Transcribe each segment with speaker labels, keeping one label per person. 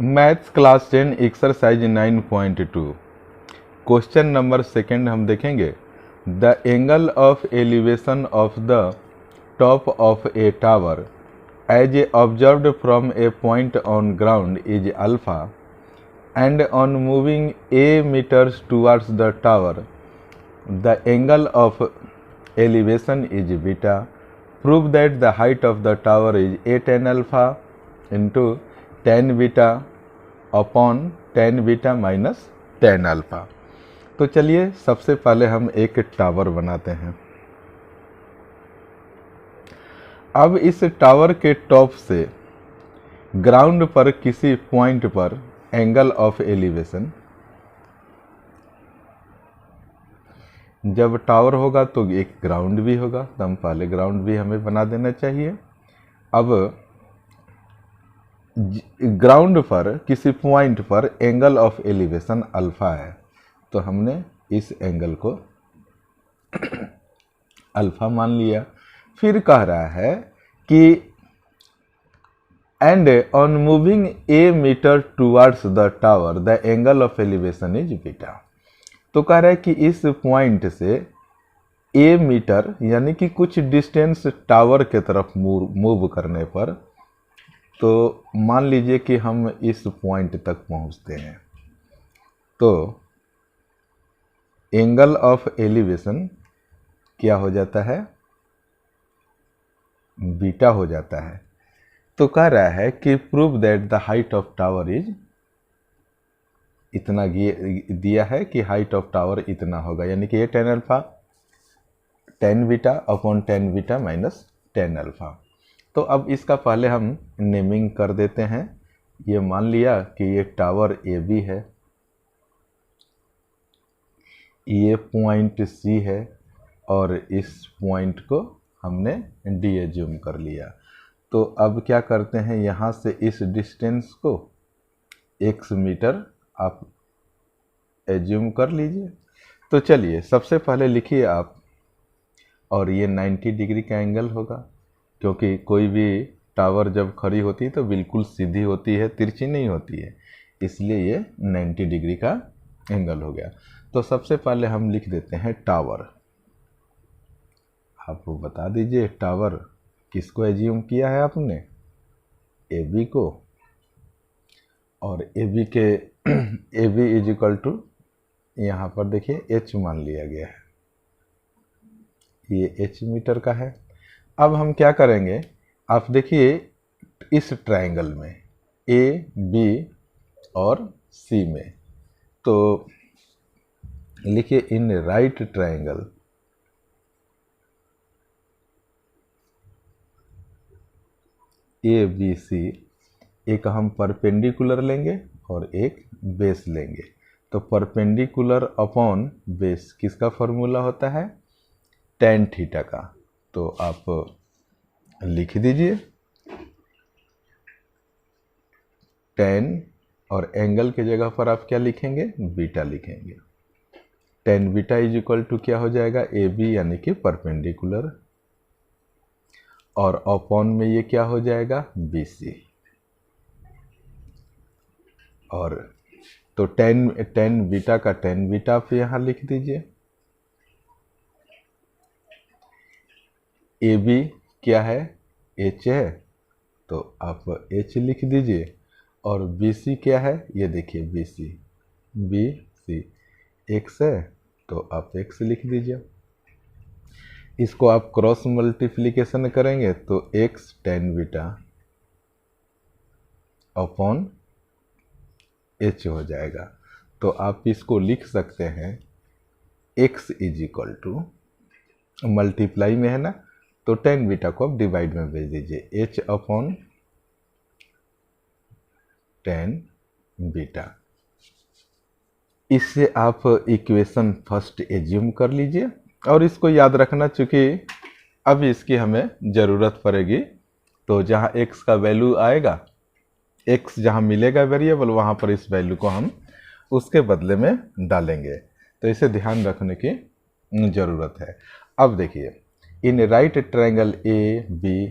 Speaker 1: Maths class 10 exercise 9.2 question number second हम देखेंगे। The angle of elevation of the top of a tower as a observed from a point on ground is alpha and on moving a meters towards the tower the angle of elevation is beta. Prove that the height of the tower is a tan alpha into tan beta upon tan beta minus tan alpha. तो चलिए सबसे पहले हम एक tower बनाते हैं। अब इस टावर के टॉप से ग्राउंड पर किसी पॉइंट पर एंगल ऑफ एलिवेशन, जब टावर होगा तो एक ग्राउंड भी होगा, तो हम पहले ग्राउंड भी हमें बना देना चाहिए। अब ग्राउंड पर किसी पॉइंट पर एंगल ऑफ एलिवेशन अल्फा है, तो हमने इस एंगल को अल्फा मान लिया। फिर कह रहा है कि and on moving a meter towards the tower the angle of elevation is beta. तो कह रहा है कि इस पॉइंट से ए मीटर यानी कि कुछ डिस्टेंस टावर के तरफ मूव करने पर, तो मान लीजिए कि हम इस पॉइंट तक पहुंचते हैं, तो एंगल ऑफ एलिवेशन क्या हो जाता है, बीटा हो जाता है। तो कह रहा है कि prove that the height of tower is, इतना दिया है कि हाइट ऑफ टावर इतना होगा, यानी कि ये tan alpha tan beta upon tan beta minus tan alpha. तो अब इसका पहले हम नेमिंग कर देते हैं। ये मान लिया कि ये टावर ए बी है, ये पॉइंट सी है और इस पॉइंट को हमने डी एज्यूम कर लिया। तो अब क्या करते हैं, यहाँ से इस डिस्टेंस को x मीटर आप एज्यूम कर लीजिए। तो चलिए सबसे पहले लिखिए आप, और ये 90 डिग्री का एंगल होगा, क्योंकि कोई भी टावर जब खड़ी होती है तो बिल्कुल सीधी होती है, तिरछी नहीं होती है, इसलिए ये 90 डिग्री का एंगल हो गया। तो सबसे पहले हम लिख देते हैं टावर। आप बता दीजिए टावर किसको एज्यूम किया है आपने, ए बी को, और ए बी के A B is equal to, यहाँ पर देखिए एच मान लिया गया है, ये एच मीटर का है। अब हम क्या करेंगे, आप देखिए इस ट्रायंगल में ए बी और सी में, तो लिखिए in right triangle A B C, एक हम परपेंडिकुलर लेंगे और एक बेस लेंगे। तो परपेंडिकुलर अपॉन बेस किसका फॉर्मूला होता है, tan थीटा का। तो आप लिख दीजिए tan, और एंगल के जगह पर आप क्या लिखेंगे, बीटा लिखेंगे। tan beta is equal to क्या हो जाएगा, ए बी यानी कि परपेंडिकुलर, और अपॉन में ये क्या हो जाएगा, बी सी। और तो tan बीटा का tan बीटा आप यहाँ लिख दीजिए। ए बी क्या है, एच है, तो आप एच लिख दीजिए, और बी सी क्या है, ये देखिए बी सी एक्स है, तो आप एक्स लिख दीजिए। इसको आप क्रॉस मल्टीप्लिकेशन करेंगे तो x tan beta upon h हो जाएगा। तो आप इसको लिख सकते हैं x is equal to, multiply में है ना, तो tan बीटा को आप डिवाइड में भेज दीजिए, h अपॉन tan बीटा। इससे आप इक्वेशन फर्स्ट एज्यूम कर लीजिए, और इसको याद रखना, चूँकि अब इसकी हमें ज़रूरत पड़ेगी। तो जहाँ x का वैल्यू आएगा, x जहाँ मिलेगा वेरिएबल, वहाँ पर इस वैल्यू को हम उसके बदले में डालेंगे। तो इसे ध्यान रखने की ज़रूरत है। अब देखिए in right triangle A B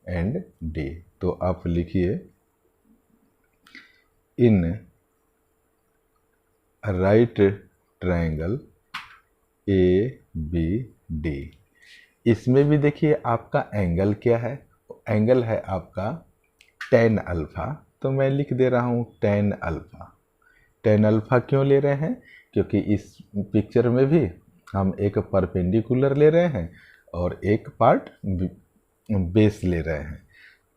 Speaker 1: and D, तो आप लिखिए in right triangle A B D. इसमें भी देखिए आपका एंगल क्या है, एंगल है आपका tan अल्फा, तो मैं लिख दे रहा हूँ tan अल्फा। tan अल्फा क्यों ले रहे हैं, क्योंकि इस पिक्चर में भी हम एक परपेंडिकुलर ले रहे हैं और एक पार्ट बेस ले रहे हैं।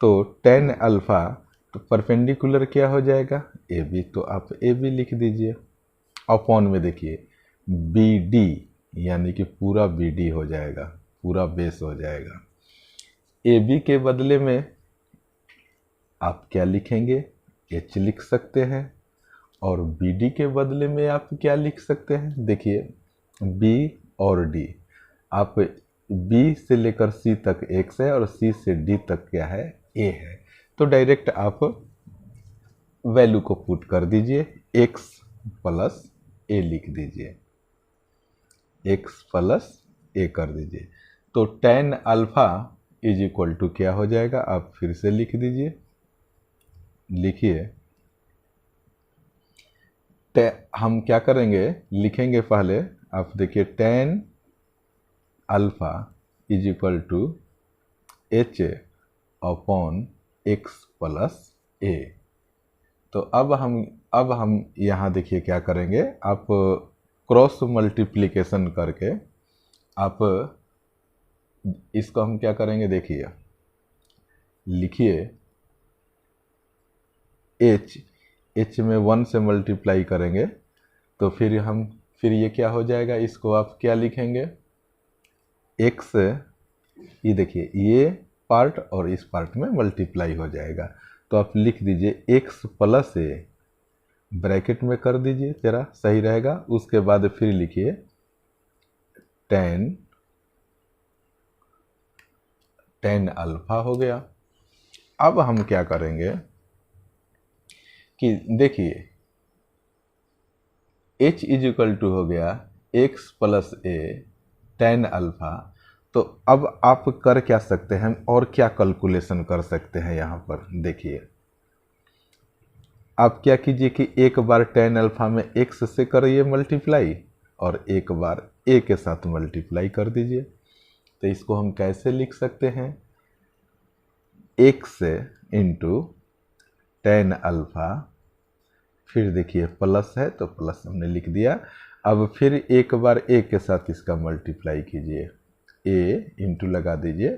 Speaker 1: तो tan अल्फा तो परपेंडिकुलर क्या हो जाएगा, ए बी, तो आप ए बी लिख दीजिए। अपॉन में देखिए बी डी, यानी कि पूरा बी डी हो जाएगा, पूरा बेस हो जाएगा। ए बी के बदले में आप क्या लिखेंगे, एच लिख सकते हैं, और बी डी के बदले में आप क्या लिख सकते हैं, देखिए बी और डी, आप बी से लेकर सी तक एक्स है और सी से डी तक क्या है, ए है, तो डायरेक्ट आप वैल्यू को पुट कर दीजिए, एक्स प्लस ए लिख दीजिए, एक्स प्लस ए कर दीजिए। तो tan alpha is equal to क्या हो जाएगा, आप फिर से लिख दीजिए, लिखिए। हम क्या करेंगे, लिखेंगे पहले, आप देखिए tan alpha is equal to H upon X plus A. तो अब हम यहाँ देखिए क्या करेंगे, आप क्रॉस मल्टीप्लिकेशन करके आप इसको हम क्या करेंगे, देखिए लिखिए एच में 1 से मल्टीप्लाई करेंगे तो फिर ये क्या हो जाएगा, इसको आप क्या लिखेंगे, एक्स, ये देखिए ये पार्ट और इस पार्ट में मल्टीप्लाई हो जाएगा, तो आप लिख दीजिए एक्स प्लस ए, ब्रैकेट में कर दीजिए, जरा सही रहेगा। उसके बाद फिर लिखिए tan अल्फा हो गया। अब हम क्या करेंगे कि देखिए h इज इक्वल टू हो गया x प्लस ए tan अल्फा। तो अब आप कर क्या सकते हैं, और क्या कैलकुलेशन कर सकते हैं, यहाँ पर देखिए आप क्या कीजिए कि एक बार tan अल्फा में x से करिए मल्टीप्लाई और एक बार a के साथ मल्टीप्लाई कर दीजिए। तो इसको हम कैसे लिख सकते हैं, x इंटू tan अल्फा, फिर देखिए प्लस है तो प्लस हमने लिख दिया। अब फिर एक बार a के साथ इसका मल्टीप्लाई कीजिए, a इंटू लगा दीजिए,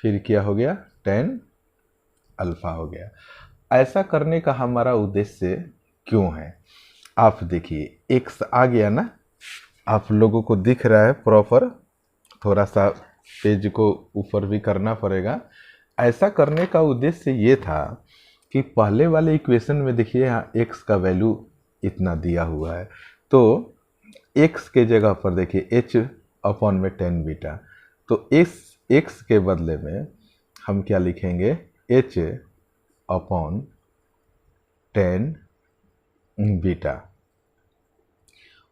Speaker 1: फिर क्या हो गया, tan अल्फा हो गया। ऐसा करने का हमारा उद्देश्य क्यों है, आप देखिए x आ गया ना, आप लोगों को दिख रहा है प्रॉपर, थोड़ा सा पेज को ऊपर भी करना पड़ेगा। ऐसा करने का उद्देश्य ये था कि पहले वाले इक्वेशन में देखिए यहाँ x का वैल्यू इतना दिया हुआ है, तो x के जगह पर देखिए h अपॉन में tan बीटा, तो इस x के बदले में हम क्या लिखेंगे, h अपॉन tan बीटा।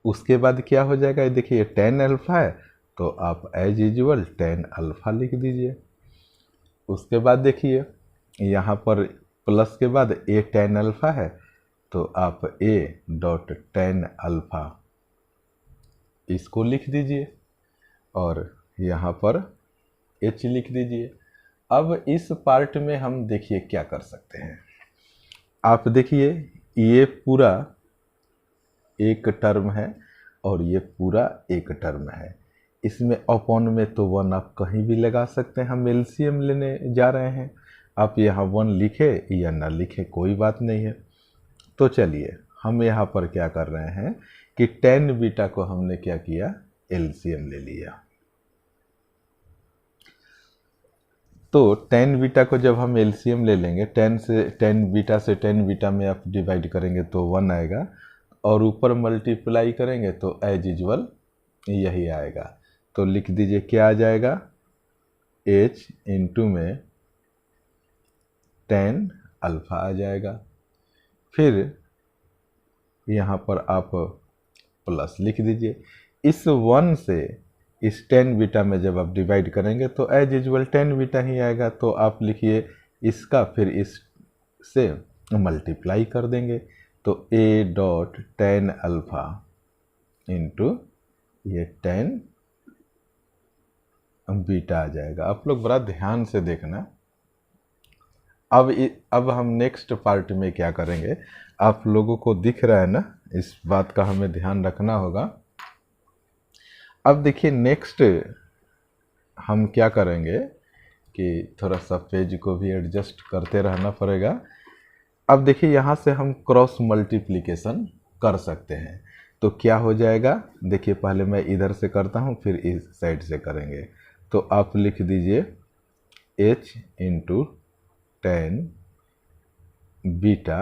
Speaker 1: उसके बाद क्या हो जाएगा, देखिए tan अल्फा है तो आप एज यूजुअल tan अल्फा लिख दीजिए। उसके बाद देखिए यहाँ पर प्लस के बाद a tan अल्फा है तो आप a डॉट tan अल्फा इसको लिख दीजिए और यहाँ पर h लिख दीजिए। अब इस पार्ट में हम देखिए क्या कर सकते हैं, आप देखिए ये पूरा एक टर्म है और ये पूरा एक टर्म है, इसमें अपॉन में तो 1 आप कहीं भी लगा सकते हैं, हम एलसीएम लेने जा रहे हैं, आप यहाँ 1 लिखे या ना लिखे कोई बात नहीं है। तो चलिए हम यहाँ पर क्या कर रहे हैं कि tan बीटा को हमने क्या किया, एलसीएम ले लिया। तो tan बीटा को जब हम एलसीएम ले लेंगे, tan बीटा में आप डिवाइड करेंगे तो 1 आएगा और ऊपर मल्टीप्लाई करेंगे तो एज यूजुअल यही आएगा। तो लिख दीजिए क्या आ जाएगा, h इंटू में tan अल्फा आ जाएगा। फिर यहाँ पर आप प्लस लिख दीजिए, इस 1 से इस tan बीटा में जब आप डिवाइड करेंगे तो एज यूजुअल tan बीटा ही आएगा, तो आप लिखिए इसका फिर इस से मल्टीप्लाई कर देंगे तो ए डॉट टेन अल्फ़ा इंटू ये टेन बीटा आ जाएगा। आप लोग बड़ा ध्यान से देखना। अब हम नेक्स्ट पार्ट में क्या करेंगे, आप लोगों को दिख रहा है ना, इस बात का हमें ध्यान रखना होगा। अब देखिए नेक्स्ट हम क्या करेंगे कि थोड़ा सा पेज को भी एडजस्ट करते रहना पड़ेगा। अब देखिए यहाँ से हम क्रॉस मल्टीप्लिकेशन कर सकते हैं, तो क्या हो जाएगा, देखिए पहले मैं इधर से करता हूँ फिर इस साइड से करेंगे। तो आप लिख दीजिए h into tan beta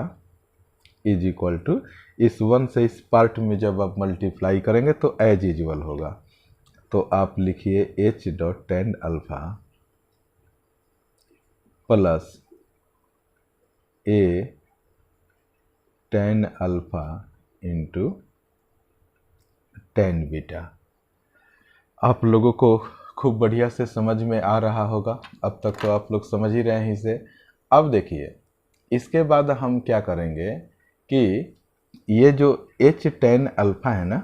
Speaker 1: is equal to, इस 1 से इस पार्ट में जब आप मल्टीप्लाई करेंगे तो एज यूजुअल होगा। तो आप लिखिए h dot tan alpha plus a tan alpha into tan beta. आप लोगों को खूब बढ़िया से समझ में आ रहा होगा, अब तक तो आप लोग समझ ही रहे हैं इसे। अब देखिए इसके बाद हम क्या करेंगे कि ये जो h टेन अल्फ़ा है ना,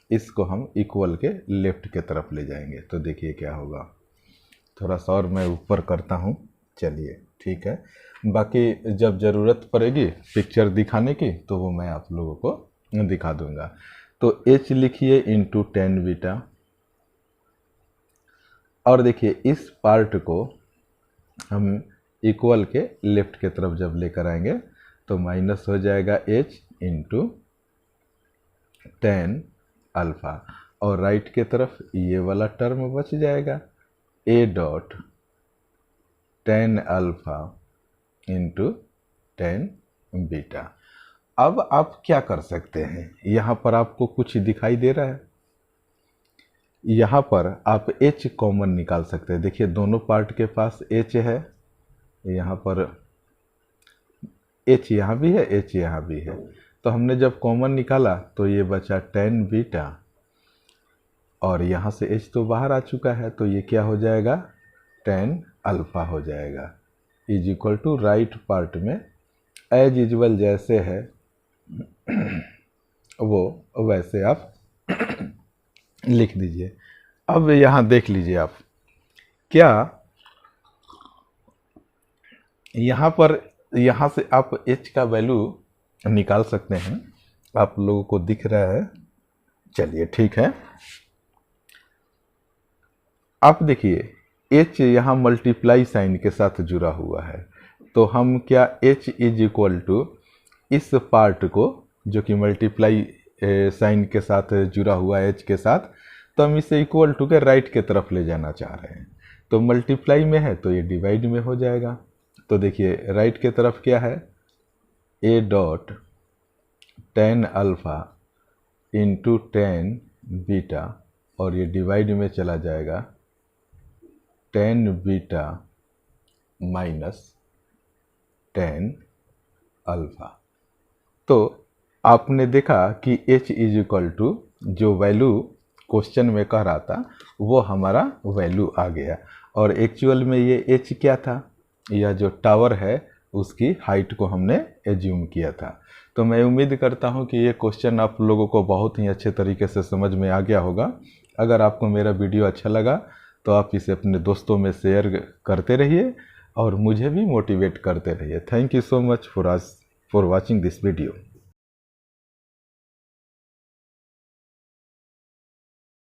Speaker 1: इसको हम इक्वल के लेफ्ट के तरफ ले जाएंगे। तो देखिए क्या होगा, थोड़ा सा और मैं ऊपर करता हूँ, चलिए ठीक है। बाकी जब ज़रूरत पड़ेगी पिक्चर दिखाने की तो वो मैं आप लोगों को दिखा दूंगा। तो h लिखिए इंटू टेन बीटा, और देखिए इस पार्ट को हम इक्वल के लेफ्ट के तरफ जब लेकर आएंगे तो माइनस हो जाएगा h इंटू टेन अल्फ़ा, और राइट के तरफ ये वाला टर्म बच जाएगा a dot tan alpha into tan beta. अब आप क्या कर सकते हैं, यहाँ पर आपको कुछ दिखाई दे रहा है, यहाँ पर आप h कॉमन निकाल सकते हैं। देखिए दोनों पार्ट के पास h है, यहाँ पर h यहाँ भी है, h यहाँ भी है, तो हमने जब कॉमन निकाला तो ये बचा टेन बीटा, और यहाँ से h तो बाहर आ चुका है, तो ये क्या हो जाएगा, टेन अल्फ़ा हो जाएगा is equal to right part में एज यूजुअल जैसे है वो वैसे आप लिख दीजिए। अब यहाँ देख लीजिए आप, क्या यहाँ पर यहाँ से आप h का वैल्यू निकाल सकते हैं, आप लोगों को दिख रहा है, चलिए ठीक है। आप देखिए h यहाँ मल्टीप्लाई साइन के साथ जुड़ा हुआ है, तो हम क्या h इज इक्वल टू इस पार्ट को जो कि मल्टीप्लाई साइन के साथ जुड़ा हुआ है h के साथ, तो हम इसे इक्वल टू के राइट के तरफ ले जाना चाह रहे हैं। तो मल्टीप्लाई में है तो ये डिवाइड में हो जाएगा। तो देखिए राइट के तरफ क्या है, a dot tan alpha into tan beta, और ये डिवाइड में चला जाएगा tan beta minus tan alpha. तो आपने देखा कि h इज इक्वल टू जो वैल्यू क्वेश्चन में कह रहा था वो हमारा वैल्यू आ गया, और एक्चुअल में ये h क्या था, यह जो टावर है उसकी हाइट को हमने एज्यूम किया था। तो मैं उम्मीद करता हूँ कि ये क्वेश्चन आप लोगों को बहुत ही अच्छे तरीके से समझ में आ गया होगा। अगर आपको मेरा वीडियो अच्छा लगा तो आप इसे अपने दोस्तों में शेयर करते रहिए और मुझे भी मोटिवेट करते रहिए। Thank you so much for watching this video.